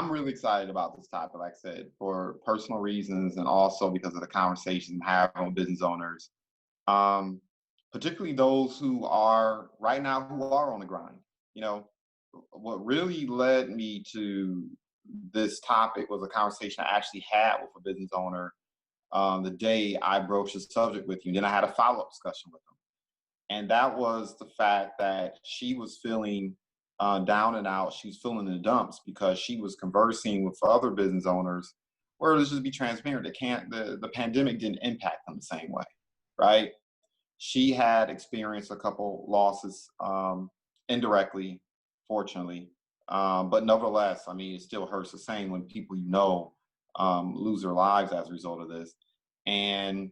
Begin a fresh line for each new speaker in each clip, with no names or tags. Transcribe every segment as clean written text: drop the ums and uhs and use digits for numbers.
I'm really excited about this topic, like I said, for personal reasons and also because of the conversations I'm having with business owners, um, particularly those who are right now who are on the grind. You know, what really led me to this topic was a conversation I actually had with a business owner the day I broached the subject with you. And then I had a follow-up discussion with them. And that was the fact that she was feeling down and out. She was feeling in the dumps because she was conversing with other business owners where, let's just be transparent, the pandemic didn't impact them the same way, right? She had experienced a couple losses indirectly, fortunately. But nevertheless, I mean, it still hurts the same when people lose their lives as a result of this. And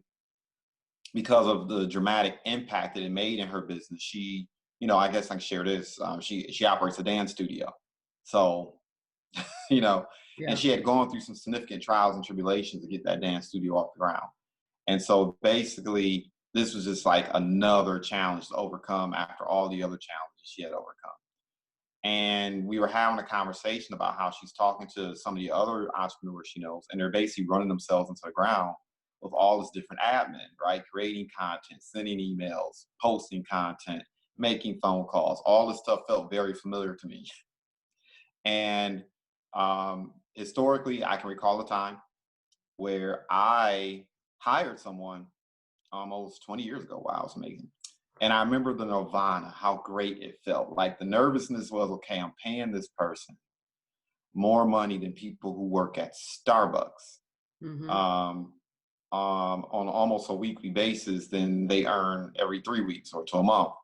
because of the dramatic impact that it made in her business, I guess I can share this. She operates a dance studio. So, you know, and
Yeah.
she had gone through some significant trials and tribulations to get that dance studio off the ground. And so basically, this was just like another challenge to overcome after all the other challenges she had overcome. And we were having a conversation about how she's talking to some of the other entrepreneurs she knows, and they're basically running themselves into the ground with all this different admin, right? Creating content, sending emails, posting content, making phone calls. All this stuff felt very familiar to me. And historically, I can recall a time where I hired someone almost 20 years ago. Wow, it was amazing. And I remember the nirvana, how great it felt. Like the nervousness was, okay, I'm paying this person more money than people who work at Starbucks
Mm-hmm.
on almost a weekly basis than they earn every 3 weeks or to a month.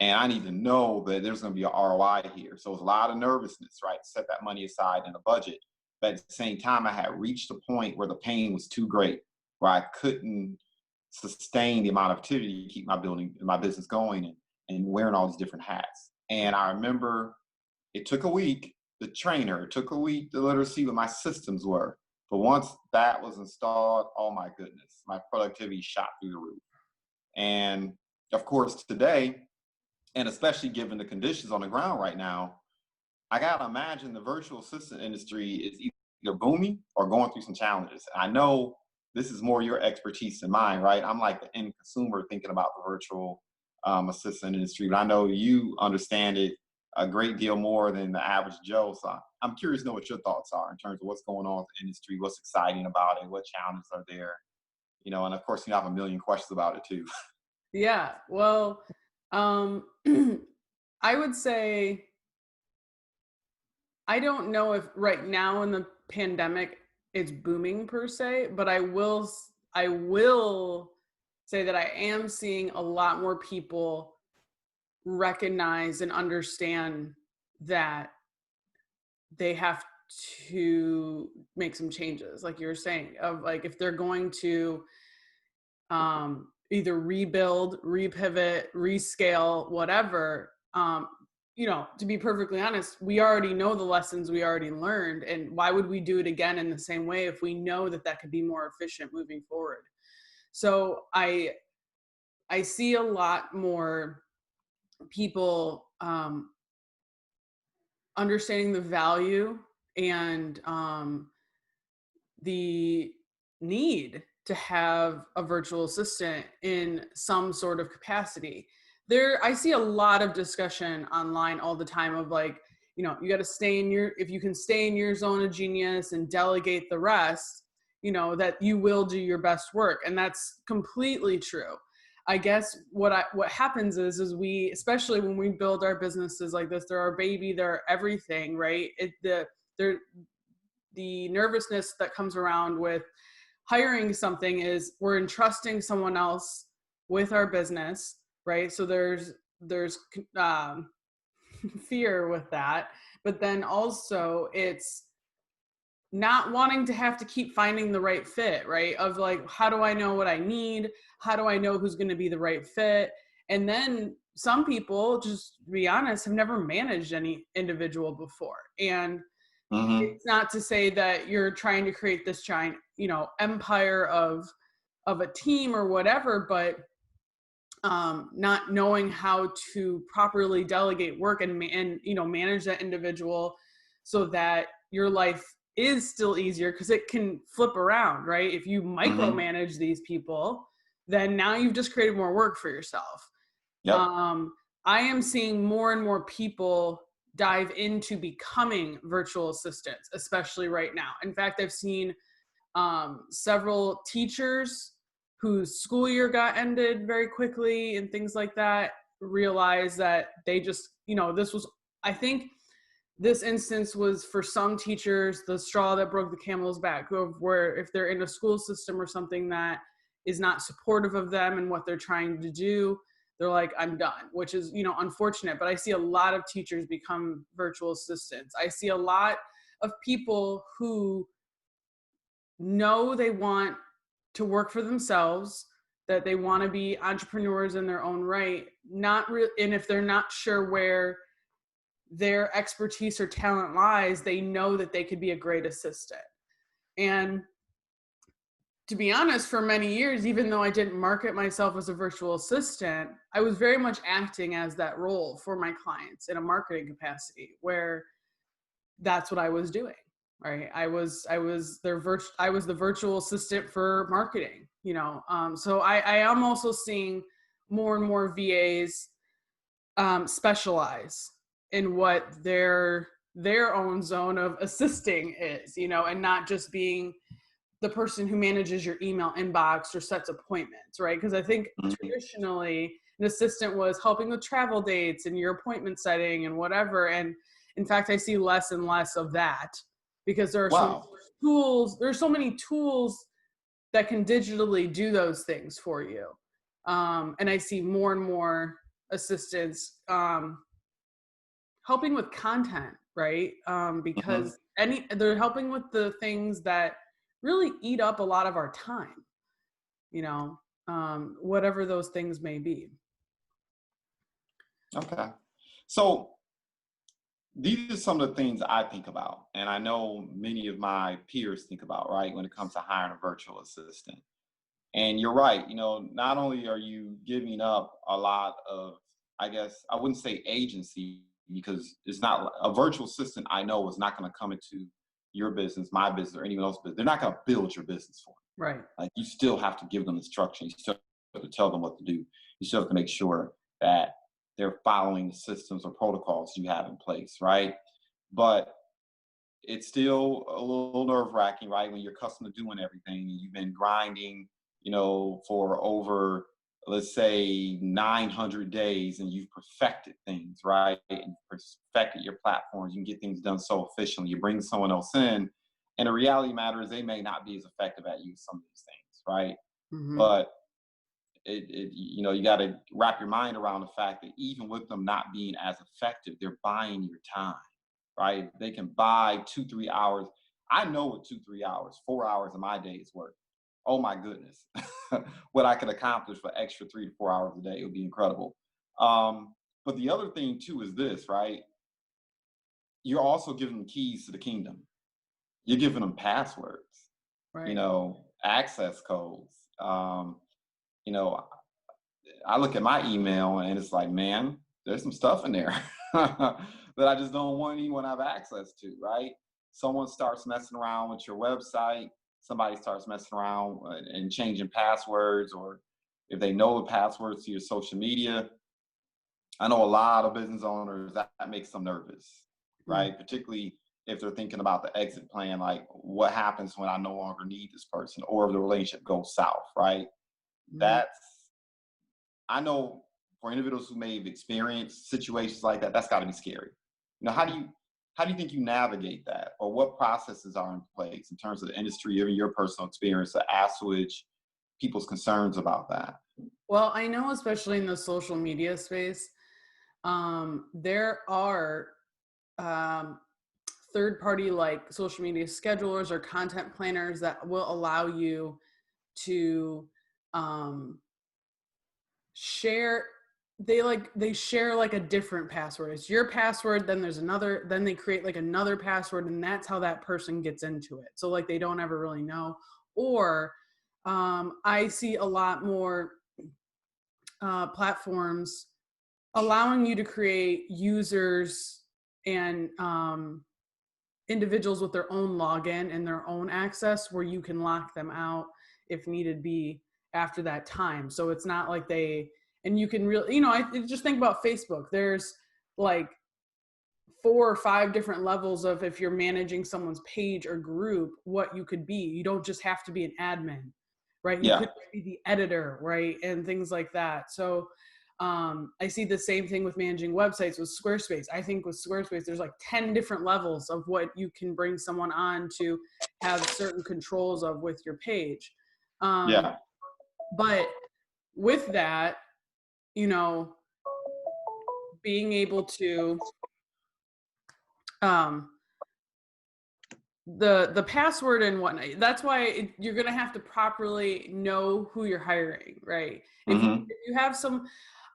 And I need to know that there's going to be an ROI here. So it's a lot of nervousness, right? Set that money aside in the budget. But at the same time, I had reached a point where the pain was too great, where I couldn't sustain the amount of activity to keep my business going and wearing all these different hats. And I remember it took a week to train her. It took a week to let her see what my systems were. But once that was installed, oh my goodness, my productivity shot through the roof. And of course, today, and especially given the conditions on the ground right now, I got to imagine the virtual assistant industry is either booming or going through some challenges. And I know this is more your expertise than mine, right? I'm like the end consumer thinking about the virtual assistant industry, but I know you understand it a great deal more than the average Joe. So I'm curious to know what your thoughts are in terms of what's going on with the industry, what's exciting about it, what challenges are there, and of course you have a million questions about it too.
Yeah. Well, I would say, I don't know if right now in the pandemic it's booming per se, but I will say that I am seeing a lot more people recognize and understand that they have to make some changes, like you were saying, of like if they're going to either rebuild, repivot, rescale, whatever. To be perfectly honest, we already know the lessons we already learned, and why would we do it again in the same way if we know that that could be more efficient moving forward? So I see a lot more people understanding the value and the need to have a virtual assistant in some sort of capacity. I see a lot of discussion online all the time of like, you got to if you can stay in your zone of genius and delegate the rest, that you will do your best work. And that's completely true. I guess what happens is we, especially when we build our businesses like this, they're our baby, they're everything, right? The nervousness that comes around with hiring something is we're entrusting someone else with our business, right? So there's fear with that, but then also it's not wanting to have to keep finding the right fit, right? Of like, how do I know what I need? How do I know who's going to be the right fit? And then some people, just to be honest, have never managed any individual before. And it's not to say that you're trying to create this giant, empire of a team or whatever, but not knowing how to properly delegate work and manage that individual so that your life is still easier because it can flip around, right? If you
Mm-hmm.
micromanage these people, then now you've just created more work for yourself.
Yep.
I am seeing more and more people dive into becoming virtual assistants, especially right now. In fact, I've seen several teachers whose school year got ended very quickly and things like that realize that they just, this was, I think this instance was for some teachers the straw that broke the camel's back, where if they're in a school system or something that is not supportive of them and what they're trying to do, they're like, I'm done, which is, unfortunate. But I see a lot of teachers become virtual assistants. I see a lot of people who know they want to work for themselves, that they want to be entrepreneurs in their own right, and if they're not sure where their expertise or talent lies, they know that they could be a great assistant. And to be honest, for many years, even though I didn't market myself as a virtual assistant, I was very much acting as that role for my clients in a marketing capacity, where that's what I was doing. Right. I was the virtual assistant for marketing, so I am also seeing more and more VAs specialize in what their own zone of assisting is, and not just being the person who manages your email inbox or sets appointments, right? Because I think
Mm-hmm.
traditionally an assistant was helping with travel dates and your appointment setting and whatever. And in fact, I see less and less of that because there are so many
Wow.
tools. There's so many tools that can digitally do those things for you. And I see more and more assistants helping with content, right?
Mm-hmm.
Because they're helping with the things that really eat up a lot of our time, whatever those things may be.
Okay. So these are some of the things I think about, and I know many of my peers think about, right, when it comes to hiring a virtual assistant. And you're right, not only are you giving up a lot of, I guess, I wouldn't say agency, because it's not a virtual assistant, I know, is not going to come into your business, my business, or anyone else's business. They're not going to build your business for you.
Right.
Like, you still have to give them instruction. You still have to tell them what to do. You still have to make sure that they're following the systems or protocols you have in place, right? But it's still a little nerve wracking, right? When you're accustomed to doing everything and you've been grinding, for over, let's say, 900 days, and you've perfected things, right? And perfected your platforms. You can get things done so efficiently. You bring someone else in, and the reality matter is they may not be as effective at you as some of these things, right?
Mm-hmm.
But you got to wrap your mind around the fact that even with them not being as effective, they're buying your time, right? They can buy 2, 3 hours. I know what 2, 3 hours, 4 hours of my day is worth. Oh my goodness, what I could accomplish for extra 3 to 4 hours a day, it would be incredible. But the other thing too is this, right? You're also giving them keys to the kingdom. You're giving them passwords,
Right.
access codes. You know, I look at my email and it's like, man, there's some stuff in there that I just don't want anyone to have access to, right? Someone starts messing around with your website, somebody starts messing around and changing passwords, or if they know the passwords to your social media. I know a lot of business owners that makes them nervous,
Mm-hmm.
right? Particularly if they're thinking about the exit plan, like what happens when I no longer need this person, or if the relationship goes south, right? That's, I know, for individuals who may have experienced situations like that, that's got to be scary. How do you think you navigate that, or what processes are in place in terms of the industry, even your personal experience, to assuage people's concerns about that?
Well, I know, especially in the social media space, there are um, third party like social media schedulers or content planners that will allow you to um, share. They share like a different password. It's your password, then there's another, then they create like another password, and that's how that person gets into it. So like they don't ever really know. Or I see a lot more platforms allowing you to create users and individuals with their own login and their own access where you can lock them out if needed be after that time. So it's not like and you can really, I just think about Facebook. There's like 4 or 5 different levels of, if you're managing someone's page or group, what you could be. You don't just have to be an admin, right? You
Yeah.
could be the editor, right? And things like that. So I see the same thing with managing websites with Squarespace. I think with Squarespace, there's like 10 different levels of what you can bring someone on to have certain controls of with your page.
Yeah.
But with that, being able to the password and whatnot, that's why you're going to have to properly know who you're hiring, right? If you have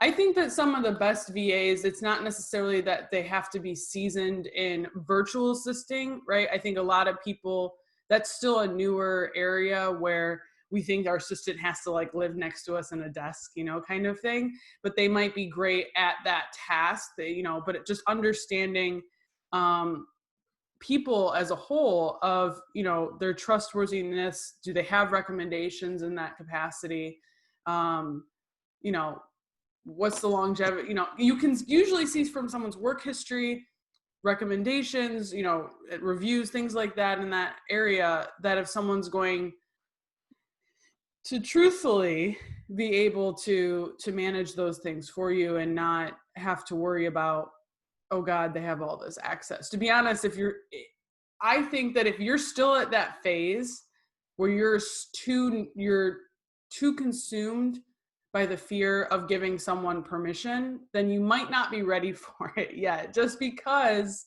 I think that some of the best VAs, it's not necessarily that they have to be seasoned in virtual assisting, right? I think a lot of people, that's still a newer area where we think our assistant has to like live next to us in a desk, kind of thing. But they might be great at that task, but just understanding people as a whole of, their trustworthiness. Do they have recommendations in that capacity? What's the longevity? You can usually see from someone's work history, recommendations, reviews, things like that in that area, that if someone's going to truthfully be able to manage those things for you and not have to worry about, oh God, they have all this access. To be honest, I think that if you're still at that phase where you're too consumed by the fear of giving someone permission, then you might not be ready for it yet, just because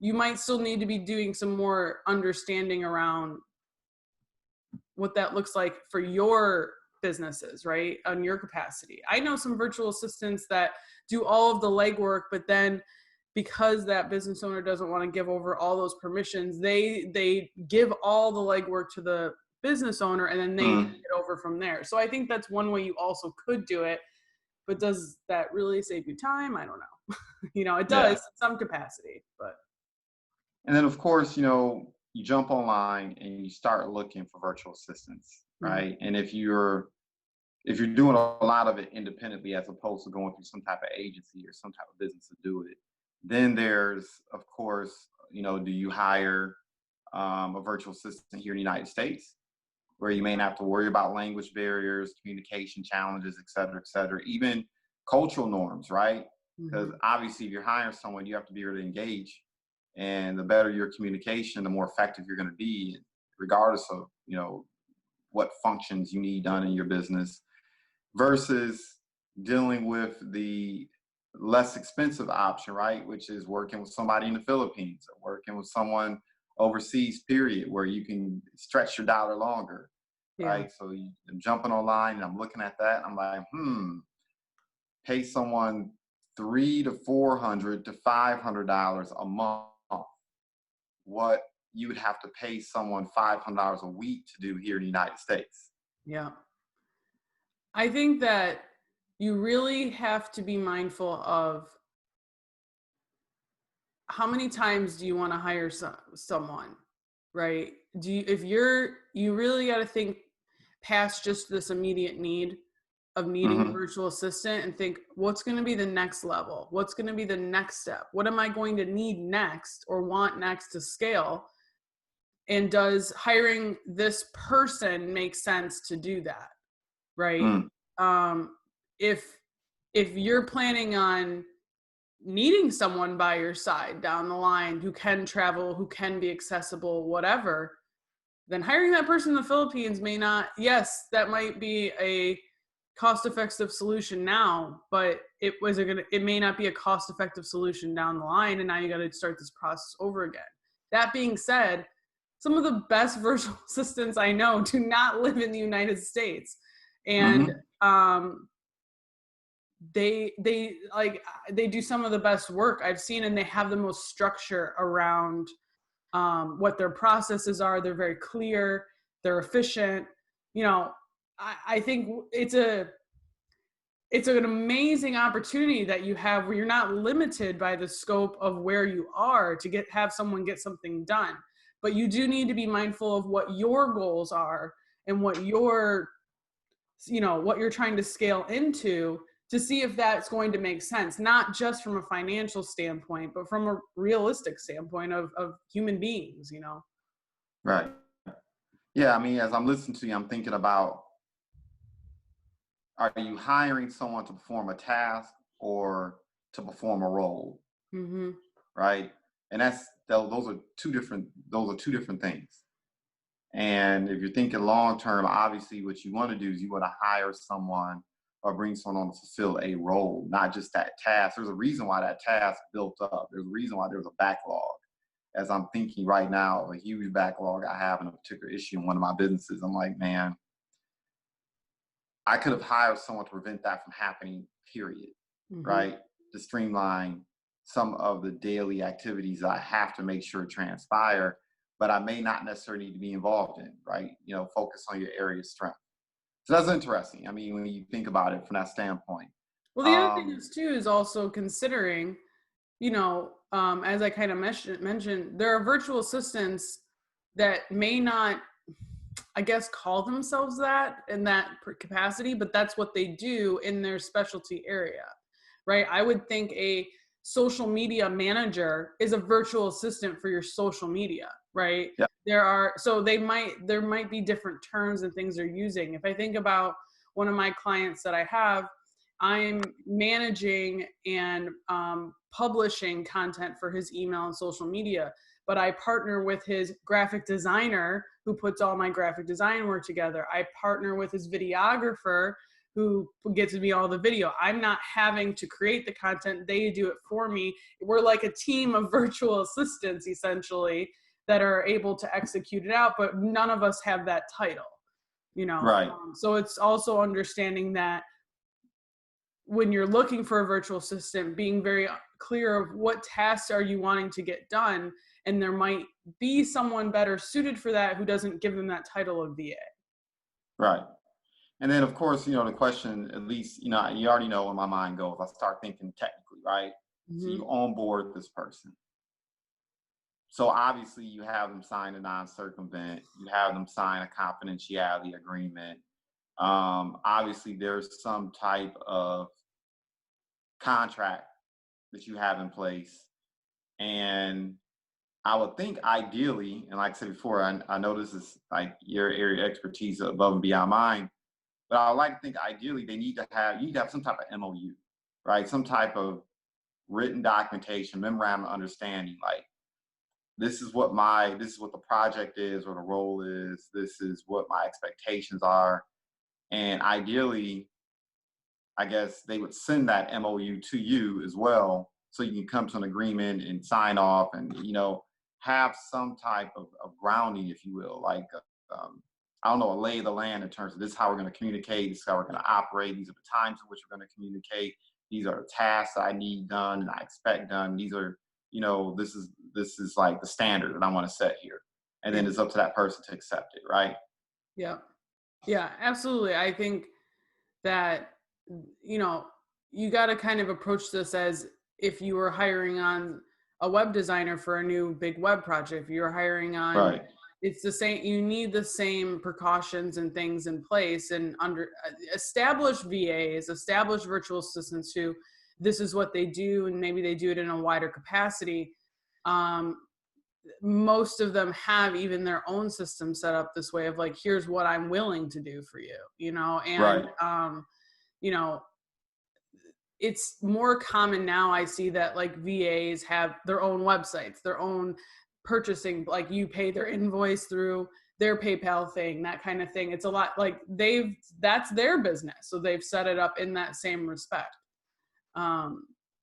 you might still need to be doing some more understanding around what that looks like for your businesses, right? On your capacity. I know some virtual assistants that do all of the legwork, but then because that business owner doesn't want to give over all those permissions, they give all the legwork to the business owner, and then they take it over from there. So I think that's one way you also could do it. But does that really save you time? I don't know. It does in some capacity, but.
And then of course, you jump online and you start looking for virtual assistants, right? And if you're doing a lot of it independently as opposed to going through some type of agency or some type of business to do it, then there's, of course, do you hire a virtual assistant here in the United States, where you may not have to worry about language barriers, communication challenges, et cetera, even cultural norms, right? Because obviously if you're hiring someone, you have to be able to engage. And the better your communication, the more effective you're going to be, regardless of, what functions you need done in your business, versus dealing with the less expensive option, right? Which is working with somebody in the Philippines or working with someone overseas, period, where you can stretch your dollar longer, right? So I'm jumping online and I'm looking at that. I'm like, pay someone $300 to $400 to $500 a month, what you would have to pay someone $500 a week to do here in the United States.
Yeah. I think that you really have to be mindful of how many times do you want to hire someone, right? You really got to think past just this immediate need of needing a virtual assistant and think, what's going to be the next level? What's going to be the next step? What am I going to need next or want next to scale? And does hiring this person make sense to do that? Right? If you're planning on needing someone by your side down the line who can travel, who can be accessible, whatever, then hiring that person in the Philippines may not, yes, that might be a cost-effective solution now, but it may not be a cost-effective solution down the line, and now you got to start this process over again. That being said, some of the best virtual assistants I know do not live in the United States, and they do some of the best work I've seen, and they have the most structure around what their processes are. They're very clear, they're efficient. I think it's an amazing opportunity that you have where you're not limited by the scope of where you are to have someone get something done. But you do need to be mindful of what your goals are and what your, what you're trying to scale into, to see if that's going to make sense, not just from a financial standpoint, but from a realistic standpoint of human beings,
Right. Yeah. I mean, as I'm listening to you, I'm thinking about, are you hiring someone to perform a task or to perform a role?
Mm-hmm.
Right. And those are two different things. And if you're thinking long term, obviously what you want to do is you want to hire someone or bring someone on to fulfill a role, not just that task. There's a reason why that task built up. There's a reason why there's a backlog. As I'm thinking right now of a huge backlog I have in a particular issue in one of my businesses, I'm like, man, I could have hired someone to prevent that from happening, period.
Mm-hmm.
Right? To streamline some of the daily activities I have to make sure transpire, but I may not necessarily need to be involved in, right? Focus on your area of strength. So that's interesting. I mean, when you think about it from that standpoint.
Well, the other thing is too, is also considering, as I kind of mentioned, there are virtual assistants that may not, I guess, call themselves that in that capacity, but that's what they do in their specialty area, right? I would think a social media manager is a virtual assistant for your social media, right?
Yeah.
There might be different terms and things they're using. If I think about one of my clients that I have, I'm managing and publishing content for his email and social media, but I partner with his graphic designer who puts all my graphic design work together. I partner with his videographer who gets me all the video. I'm not having to create the content. They do it for me. We're like a team of virtual assistants, essentially, that are able to execute it out, but none of us have that title,
Right.
So it's also understanding that when you're looking for a virtual assistant, being very clear of what tasks are you wanting to get done, and there might be someone better suited for that who doesn't give them that title of VA.
Right. And then, of course, the question, at least, you already know where my mind goes. I start thinking technically, right?
Mm-hmm.
So you onboard this person. So obviously you have them sign a non-circumvent. You have them sign a confidentiality agreement. Obviously, there's some type of contract that you have in place. And I would think ideally, and like I said before, I know this is like your area of expertise above and beyond mine, but I would like to think ideally you need to have some type of MOU, right? Some type of written documentation, memorandum of understanding, like this is what the project is or the role is, this is what my expectations are. And ideally, I guess they would send that MOU to you as well, so you can come to an agreement and sign off and, have some type of grounding, if you will, like, I don't know, a lay of the land in terms of this is how we're going to communicate, this is how we're going to operate, these are the times in which we're going to communicate, these are the tasks I need done and I expect done, these are, this is like the standard that I want to set here. And then it's up to that person to accept it, right?
Yeah. Yeah, absolutely. I think that, you got to kind of approach this as if you were hiring on a web designer for a new big web project. If you're hiring on,
right.
It's the same, you need the same precautions and things in place, and established VAs, established virtual assistants who this is what they do, and maybe they do it in a wider capacity. Most of them have even their own system set up this way of like, here's what I'm willing to do for you, and,
right.
It's more common now. I see that like VAs have their own websites, their own purchasing, like you pay their invoice through their PayPal thing, that kind of thing. It's a lot like that's their business. So they've set it up in that same respect.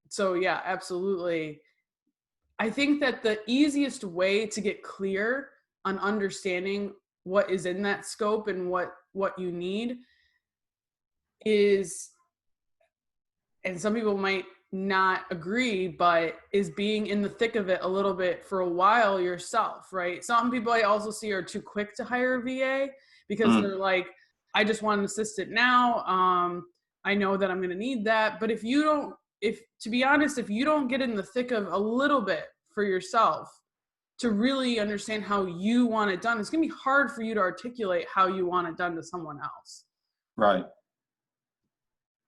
So yeah, absolutely. I think that the easiest way to get clear on understanding what is in that scope and what you need is, and some people might not agree, but is being in the thick of it a little bit for a while yourself, right? Some people I also see are too quick to hire a VA because they're like, I just want an assistant now. I know that I'm going to need that. But if you don't, to be honest, if you don't get in the thick of a little bit for yourself to really understand how you want it done, it's going to be hard for you to articulate how you want it done to someone else.
Right.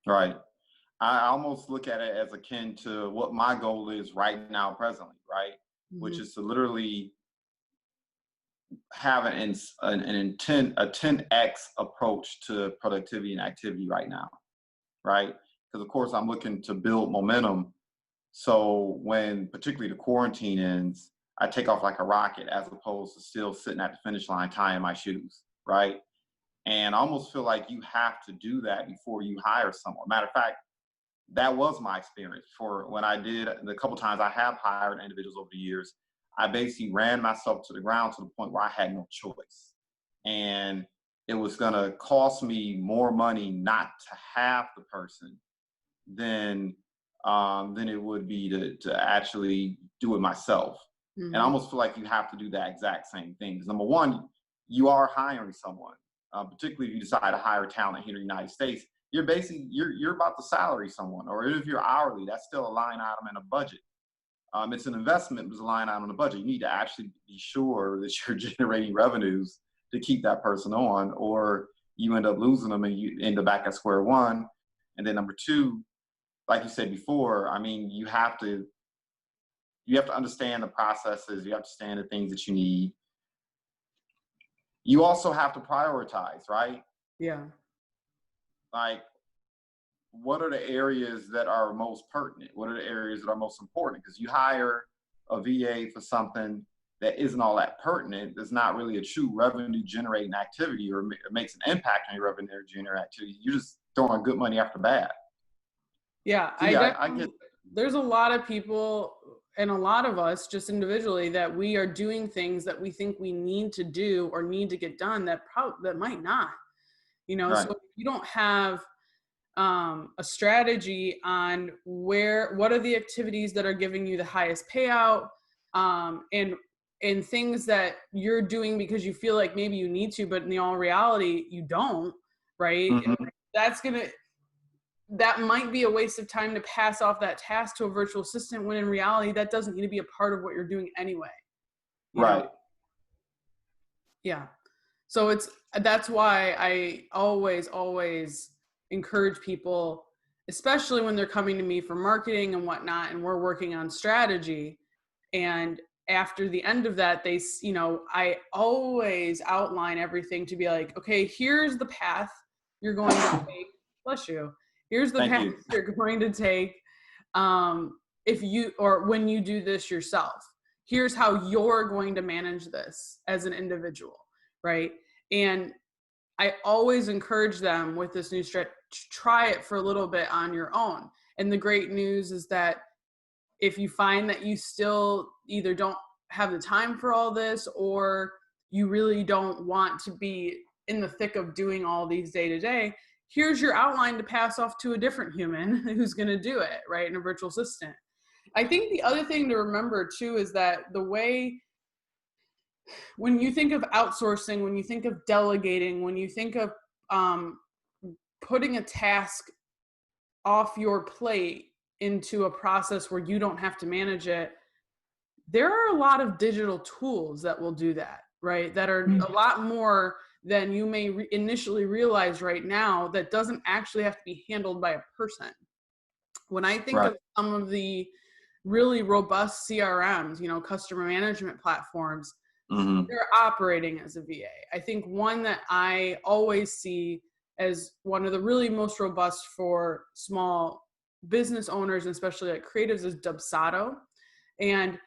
Right. I almost look at it as akin to what my goal is right now, presently, right? Which is to literally have a 10x approach to productivity and activity right now, right? Because of course I'm looking to build momentum. So when particularly the quarantine ends, I take off like a rocket as opposed to still sitting at the finish line tying my shoes, right? And I almost feel like you have to do that before you hire someone. Matter of fact, that was my experience for when I did the couple times I have hired individuals over the years. I basically ran myself to the ground to the point where I had no choice. And it was going to cost me more money not to have the person than it would be to actually do it myself. And I almost feel like you have to do that exact same thing. Because number one, you are hiring someone, particularly if you decide to hire talent here in the United States. You're basically you're about to salary someone, or if you're hourly, that's still a line item in a budget. It's an investment, but it's a line item in a budget. You need to actually be sure that you're generating revenues to keep that person on, or you end up losing them and you end up back at square one. And then number two, like you said before, I mean, you have to understand the processes. You have to understand the things that you need. You also have to prioritize, right?
Yeah.
Like, what are the areas that are most pertinent? What are the areas that are most important? Because you hire a VA for something that isn't all that pertinent, that's not really a true revenue generating activity or makes an impact on your revenue generating activity. You're just throwing good money after bad.
Yeah,
So yeah, I get.
There's a lot of people and a lot of us just individually that we are doing things that we think we need to do or need to get done that might not,
Right.
So if you don't have a strategy on what are the activities that are giving you the highest payout, and things that you're doing because you feel like maybe you need to, but in all reality you don't, right? That might be a waste of time to pass off that task to a virtual assistant when in reality that doesn't need to be a part of what you're doing anyway.
Right.
Yeah. So that's why I always encourage people, especially when they're coming to me for marketing and whatnot, and we're working on strategy. And after the end of that, I always outline everything to be like, okay, here's the path you're going to take. Bless you. Here's the path you're going to take when you do this yourself. Here's how you're going to manage this as an individual, right? And I always encourage them with this new strategy, try it for a little bit on your own. And the great news is that if you find that you still either don't have the time for all this, or you really don't want to be in the thick of doing all these day to day, here's your outline to pass off to a different human who's going to do it, right? In a virtual assistant. I think the other thing to remember too is that the way, when you think of outsourcing, when you think of delegating, when you think of putting a task off your plate into a process where you don't have to manage it, there are a lot of digital tools that will do that, right? That are a lot more than you may initially realize right now, that doesn't actually have to be handled by a person. When I think of some of the really robust CRMs, customer management platforms, they're operating as a VA. I think one that I always see as one of the really most robust for small business owners, and especially like creatives, is Dubsado. And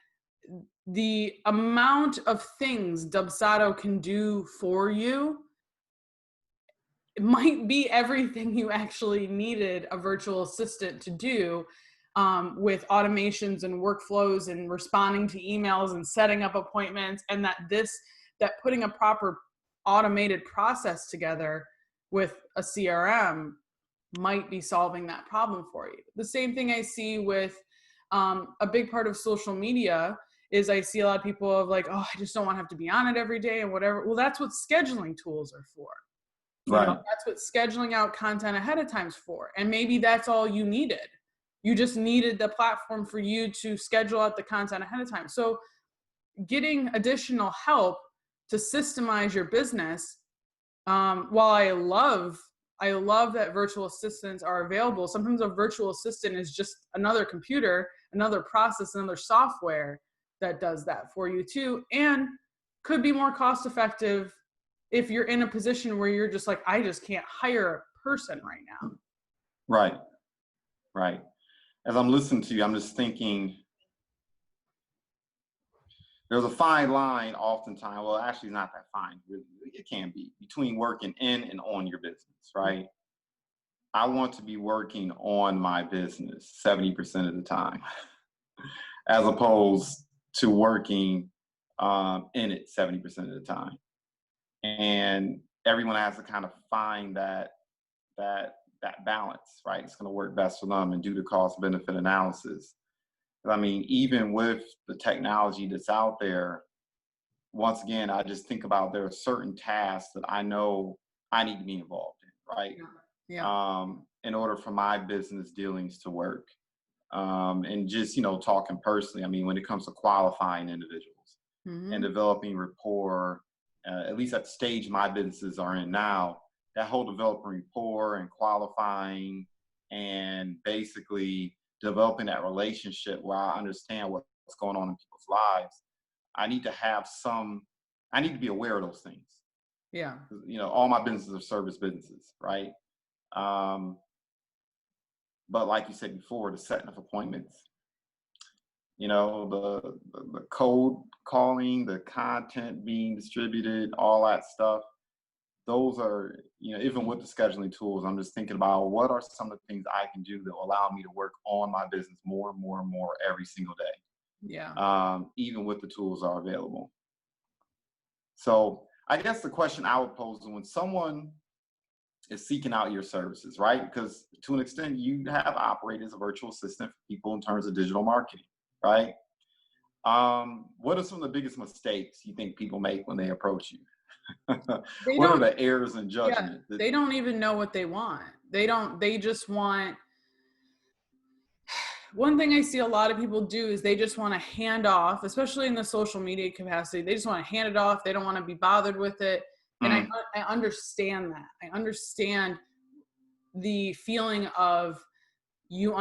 the amount of things Dubsado can do for you, it might be everything you actually needed a virtual assistant to do, with automations and workflows and responding to emails and setting up appointments, and that putting a proper automated process together with a CRM might be solving that problem for you. The same thing I see with a big part of social media is I see a lot of people of like, oh, I just don't want to have to be on it every day and whatever. Well, that's what scheduling tools are for. You know,
Right.
that's what scheduling out content ahead of time's for. And maybe that's all you needed. You just needed the platform for you to schedule out the content ahead of time. So getting additional help to systemize your business, while I love that virtual assistants are available. Sometimes a virtual assistant is just another computer, another process, another software that does that for you too, and could be more cost effective if you're in a position where you're just like, I just can't hire a person right now.
Right. Right. As I'm listening to you, I'm just thinking there's a fine line oftentimes. Well, actually, not that fine. Really, it can be between working in and on your business, right? I want to be working on my business 70% of the time, as opposed to working in it 70% of the time. And everyone has to kind of find that balance, right? It's going to work best for them and do the cost benefit analysis. I mean, even with the technology that's out there, once again, I just think about there are certain tasks that I know I need to be involved in, right?
Yeah.
In order for my business dealings to work. And just, talking personally, I mean, when it comes to qualifying individuals and developing rapport, at least at the stage my businesses are in now, that whole developing rapport and qualifying and basically developing that relationship where I understand what's going on in people's lives. I need to be aware of those things.
Yeah.
All my businesses are service businesses, right? But like you said before, the setting of appointments, the code calling, the content being distributed, all that stuff. Those are, even with the scheduling tools, I'm just thinking about what are some of the things I can do that will allow me to work on my business more and more and more every single day.
Yeah.
Even with the tools are available. So I guess the question I would pose is when someone is seeking out your services, right? Because to an extent, you have operated as a virtual assistant for people in terms of digital marketing, right? What are some of the biggest mistakes you think people make when they approach you? What are the errors in judgment?
Yeah, they don't even know what they want. They just want, one thing I see a lot of people do is they just want to hand off, especially in the social media capacity. They just want to hand it off. They don't want to be bothered with it. And I understand that. I understand the feeling of you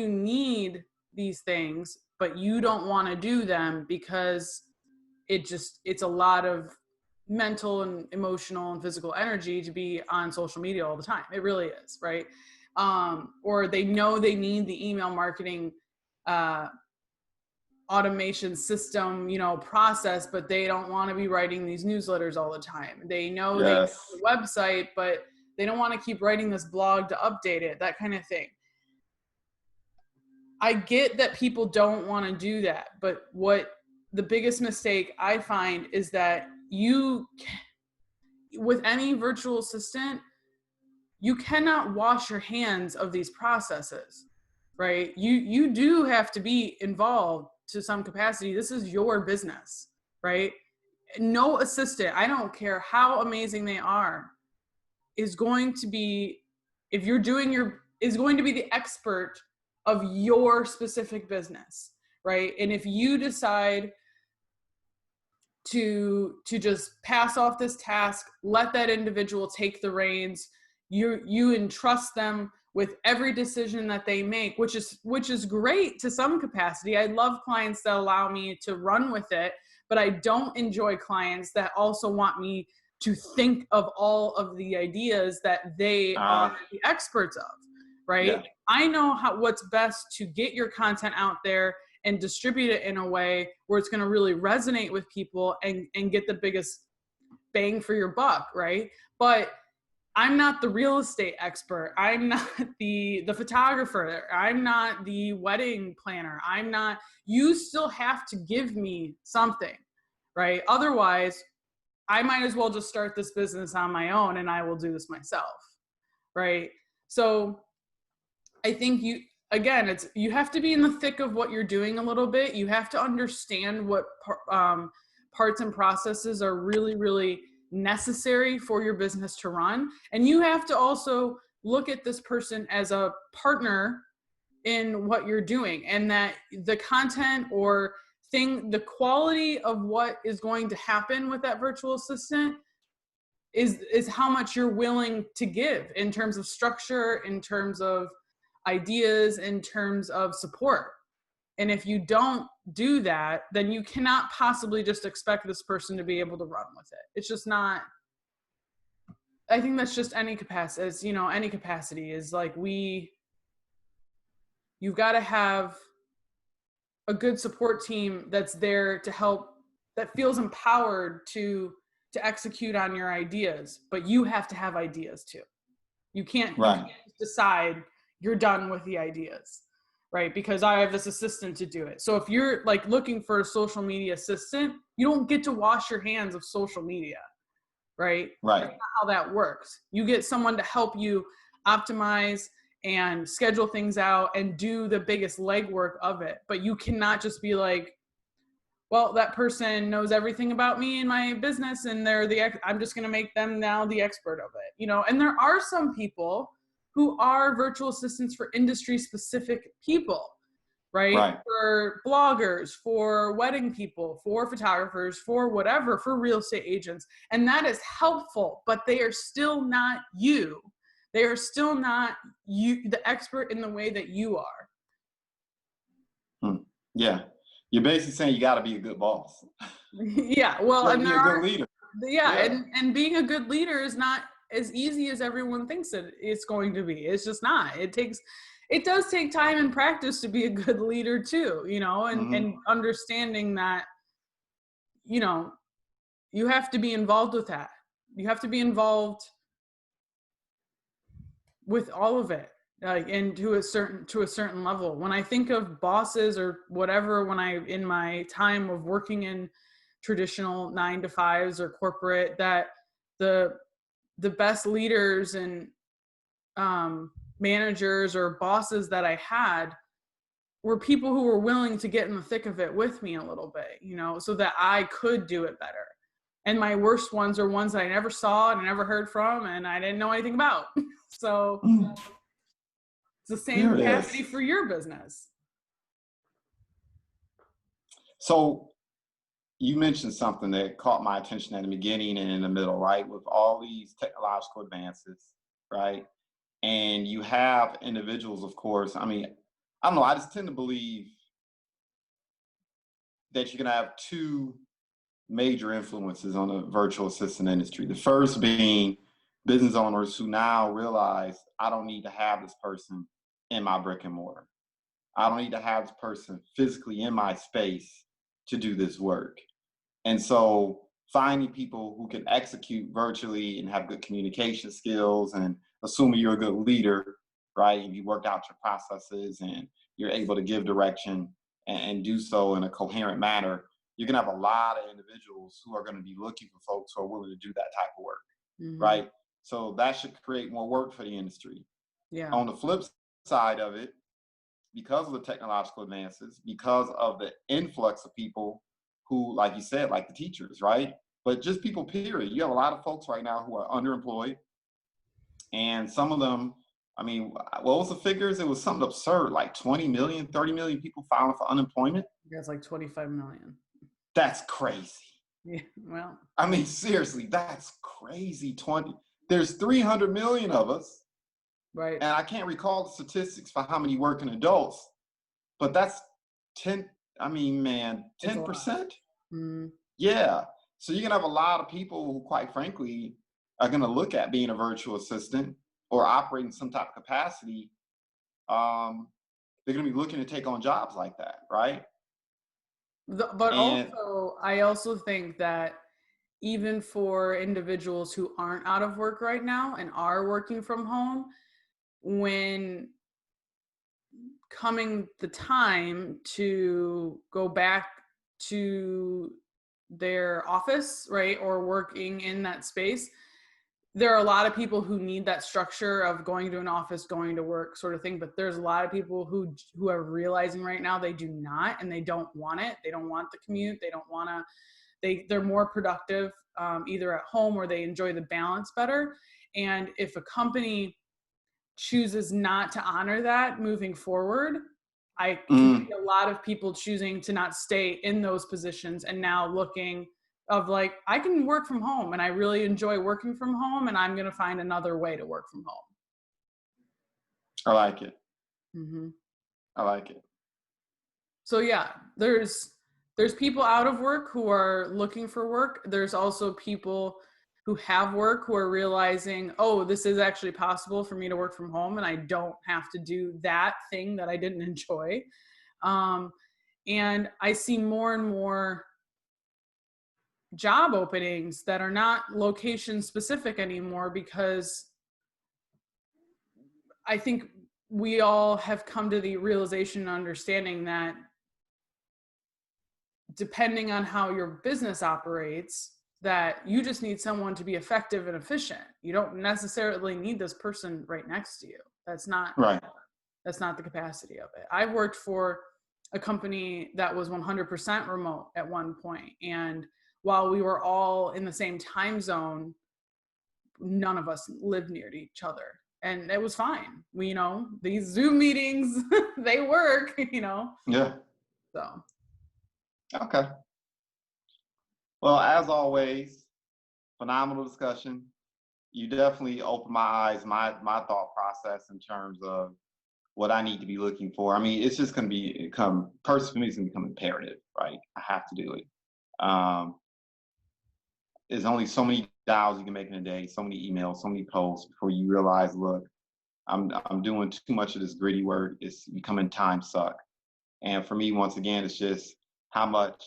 need these things, but you don't want to do them because it's a lot of mental and emotional and physical energy to be on social media all the time. It really is, right? Or they know they need the email marketing automation system, process, but they don't want to be writing these newsletters all the time. They know they have the website, but they don't want to keep writing this blog to update it, that kind of thing. I get that people don't want to do that, but what the biggest mistake I find is that with any virtual assistant, you cannot wash your hands of these processes, right? You do have to be involved to some capacity. This is your business, right? No assistant, I don't care how amazing they are, is going to be the expert of your specific business, right? And if you decide to just pass off this task, let that individual take the reins, you entrust them with every decision that they make, which is great to some capacity. I love clients that allow me to run with it, but I don't enjoy clients that also want me to think of all of the ideas that they are the experts of, right? Yeah. I know what's best to get your content out there and distribute it in a way where it's going to really resonate with people and get the biggest bang for your buck, right? But I'm not the real estate expert. I'm not the photographer. I'm not the wedding planner. You still have to give me something, right? Otherwise, I might as well just start this business on my own and I will do this myself, right? So I think you have to be in the thick of what you're doing a little bit. You have to understand what parts and processes are really, really necessary for your business to run. And you have to also look at this person as a partner in what you're doing, and that the content or the quality of what is going to happen with that virtual assistant is how much you're willing to give in terms of structure, in terms of ideas, in terms of support. And if you don't do that, then you cannot possibly just expect this person to be able to run with it. It's just not. I think that's just any capacity, as you know, any capacity is like you've got to have a good support team that's there to help, that feels empowered to execute on your ideas, but you have to have ideas too. You can't decide you're done with the ideas, right? Because I have this assistant to do it. So if you're like looking for a social media assistant, you don't get to wash your hands of social media, right?
Right.
That's not how that works. You get someone to help you optimize and schedule things out and do the biggest legwork of it. But you cannot just be like, well, that person knows everything about me and my business, and I'm just going to make them now the expert of it, you know? And there are some people who are virtual assistants for industry specific people, right? For bloggers, for wedding people, for photographers, for whatever, for real estate agents. And that is helpful, but they are still not you. They are still not you, the expert in the way that you are.
Yeah. You're basically saying you got to be a good boss.
Yeah. Well, and
be a good leader.
Yeah. And being a good leader is not as easy as everyone thinks that it's going to be. It's just not. It does take time and practice to be a good leader too, you know, and understanding that, you know, you have to be involved with that. You have to be involved with all of it, like, and to a certain level. When I think of bosses or whatever, in my time of working in traditional 9-to-5s or corporate, that the best leaders and managers or bosses that I had were people who were willing to get in the thick of it with me a little bit, you know, so that I could do it better. And my worst ones are ones that I never saw and I never heard from and I didn't know anything about. So it's the same capacity for your business.
So you mentioned something that caught my attention at the beginning and in the middle, right? With all these technological advances, right? And you have individuals, of course. I mean, I don't know, I just tend to believe that you're going to have two major influences on the virtual assistant industry. The first being business owners who now realize, I don't need to have this person in my brick and mortar. I don't need to have this person physically in my space to do this work. And so finding people who can execute virtually and have good communication skills, and assuming you're a good leader, right? You work out your processes and you're able to give direction and do so in a coherent manner, you're going to have a lot of individuals who are going to be looking for folks who are willing to do that type of work, right? So that should create more work for the industry.
Yeah.
On the flip side of it, because of the technological advances, because of the influx of people who, like you said, like the teachers, right? But just people, period. You have a lot of folks right now who are underemployed. And some of them, I mean, what was the figures? It was something absurd, like 20 million, 30 million people filing for unemployment.
Yeah, it's like 25 million.
That's crazy.
Yeah, well.
I mean, seriously, that's crazy. There's 300 million of us.
Right.
And I can't recall the statistics for how many working adults, but that's 10%. Yeah. So you're going to have a lot of people who, quite frankly, are going to look at being a virtual assistant or operating some type of capacity. They're going to be looking to take on jobs like that, right?
I also think that even for individuals who aren't out of work right now and are working from home, when coming the time to go back to their office, right, or working in that space, there are a lot of people who need that structure of going to an office, going to work sort of thing. But there's a lot of people who are realizing right now they do not, and they don't want it. They don't want the commute. They don't want to they're more productive, either at home, or they enjoy the balance better. And if a company chooses not to honor that moving forward, I can see a lot of people choosing to not stay in those positions and now looking of like, I can work from home and I really enjoy working from home, and I'm going to find another way to work from home.
I like it.
Mm-hmm.
I like it.
So yeah, there's people out of work who are looking for work. There's also people who have work who are realizing, oh, this is actually possible for me to work from home and I don't have to do that thing that I didn't enjoy. And I see more and more job openings that are not location specific anymore, because I think we all have come to the realization and understanding that depending on how your business operates, that you just need someone to be effective and efficient. You don't necessarily need this person right next to you. That's not
Right.
That's not the capacity of it. I've worked for a company that was 100% remote at one point, and while we were all in the same time zone, none of us lived near to each other, and it was fine. We, these Zoom meetings, they work,
Yeah.
so.
Okay. Well, as always, phenomenal discussion. You definitely opened my eyes, my thought process in terms of what I need to be looking for. I mean, it's just going to become personally, for me, it's going to become imperative, right? I have to do it. There's only so many dials you can make in a day, so many emails, so many posts before you realize, look, I'm doing too much of this gritty work. It's becoming time suck. And for me, once again, it's just how much.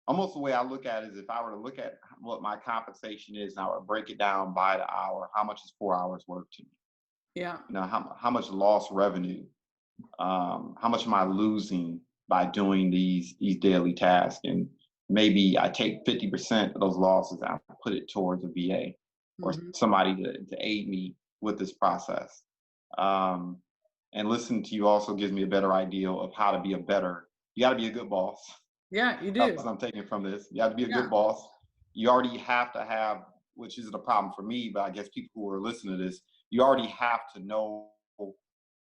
Almost the way I look at it is, if I were to look at what my compensation is, and I would break it down by the hour, how much is 4 hours work to me?
Yeah.
How much lost revenue? How much am I losing by doing these daily tasks? And maybe I take 50% of those losses and I put it towards a VA or somebody to aid me with this process. And listening to you also gives me a better idea of how to be you got to be a good boss.
Yeah, you do.
That's what I'm taking from this. You have to be a good boss. You already have to have, which isn't a problem for me, but I guess people who are listening to this, you already have to know,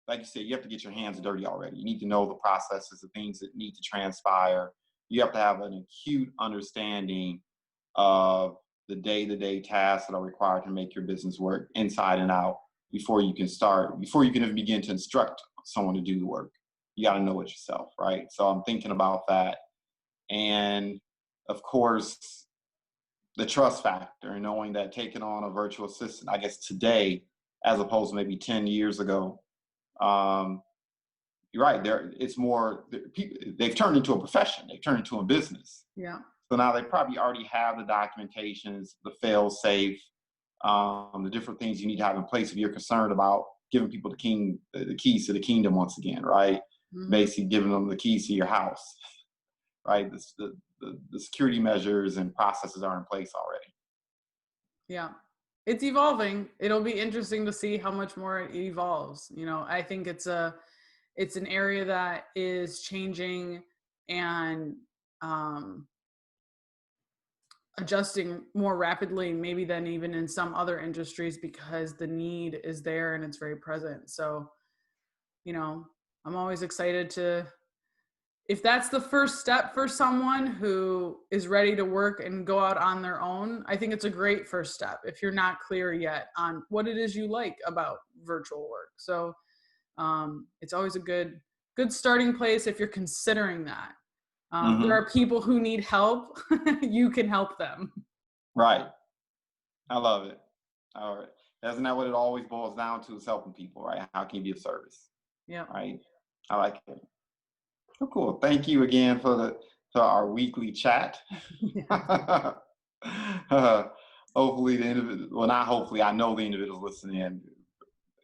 like you said, you have to get your hands dirty already. You need to know the processes, the things that need to transpire. You have to have an acute understanding of the day-to-day tasks that are required to make your business work inside and out before you can even begin to instruct someone to do the work. You got to know it yourself, right? So I'm thinking about that. And of course, the trust factor, and knowing that taking on a virtual assistant, I guess today, as opposed to maybe 10 years ago, you're right. It's more people. They've turned into a profession. They've turned into a business.
Yeah.
So now they probably already have the documentations, the fail safe, the different things you need to have in place if you're concerned about giving people the keys to the kingdom once again, right? Basically giving them the keys to your house. Right, the security measures and processes are in place already.
Yeah, it's evolving. It'll be interesting to see how much more it evolves. I think it's an area that is changing and adjusting more rapidly, maybe than even in some other industries, because the need is there and it's very present. So, I'm always excited to. If that's the first step for someone who is ready to work and go out on their own, I think it's a great first step if you're not clear yet on what it is you like about virtual work. So it's always a good starting place if you're considering that. There are people who need help. You can help them.
Right. I love it. All right. Isn't that what it always boils down to, is helping people, right? How can you be of service?
Yeah.
Right. I like it. Oh, cool. Thank you again for our weekly chat. Hopefully the individual, well, not hopefully, I know the individuals listening in,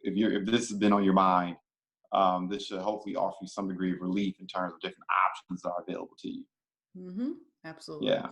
if this has been on your mind, this should hopefully offer you some degree of relief in terms of different options that are available to you.
Absolutely.
Yeah.